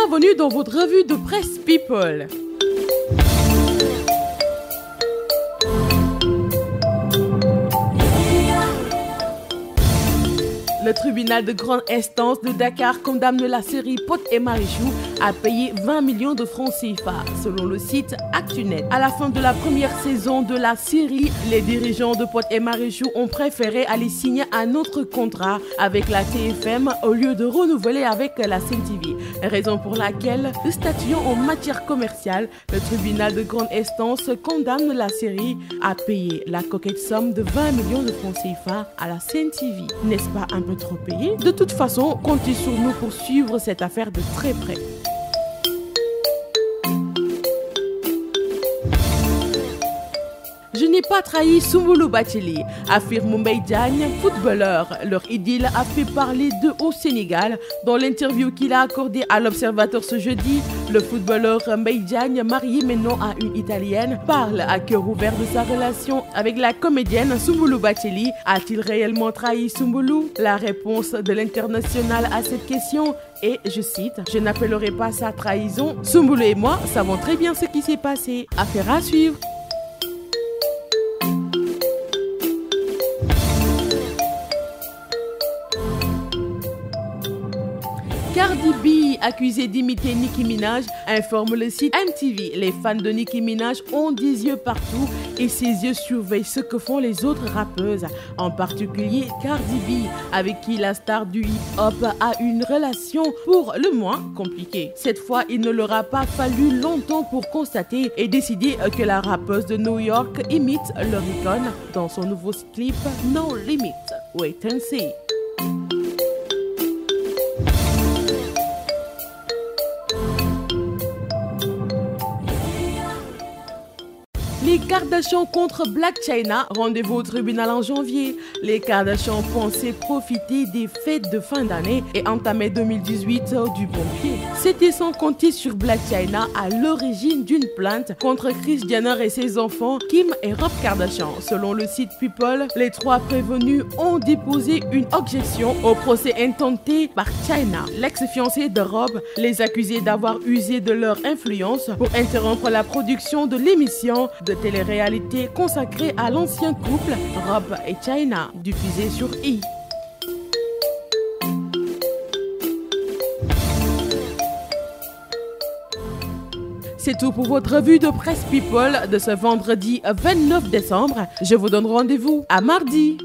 Bienvenue dans votre revue de presse People. Le tribunal de grande instance de Dakar condamne la série Pod et Marichou à payer 20 millions de francs CFA, selon le site Actunet. À la fin de la première saison de la série, les dirigeants de Pod et Marichou ont préféré aller signer un autre contrat avec la TFM au lieu de renouveler avec la CNTV. Raison pour laquelle, statuant en matière commerciale, le tribunal de grande instance condamne la série à payer la coquette somme de 20 millions de francs CFA à la CNTV. N'est-ce pas un peu trop payé? De toute façon, comptez sur nous pour suivre cette affaire de très près. Je n'ai pas trahi Soumboulou Bathily, affirme Mbaye Diagne, footballeur. Leur idylle a fait parler d'eux au Sénégal. Dans l'interview qu'il a accordée à l'Observateur ce jeudi, le footballeur Mbaye Diagne, marié maintenant à une Italienne, parle à cœur ouvert de sa relation avec la comédienne Soumboulou Bathily. A-t-il réellement trahi Soumboulou? La réponse de l'international à cette question est, je cite, « Je n'appellerai pas ça trahison. Soumboulou et moi savons très bien ce qui s'est passé. Affaire à suivre. » Cardi B, accusée d'imiter Nicki Minaj, informe le site MTV. Les fans de Nicki Minaj ont des yeux partout et ses yeux surveillent ce que font les autres rappeuses, en particulier Cardi B, avec qui la star du hip-hop a une relation pour le moins compliquée. Cette fois, il ne leur a pas fallu longtemps pour constater et décider que la rappeuse de New York imite leur icône dans son nouveau clip No Limit. Wait and see. Les Kardashians contre Blac Chyna, rendez-vous au tribunal en janvier. Les Kardashians pensaient profiter des fêtes de fin d'année et entamer 2018 du bon pied. C'était sans compter sur Blac Chyna à l'origine d'une plainte contre Kris Jenner et ses enfants Kim et Rob Kardashian. Selon le site People, les trois prévenus ont déposé une objection au procès intenté par Chyna. L'ex-fiancé de Rob les accusait d'avoir usé de leur influence pour interrompre la production de l'émission de télé-réalité consacrée à l'ancien couple Rob et Chyna, diffusée sur E! C'est tout pour votre revue de presse People de ce vendredi 29 décembre. Je vous donne rendez-vous à mardi.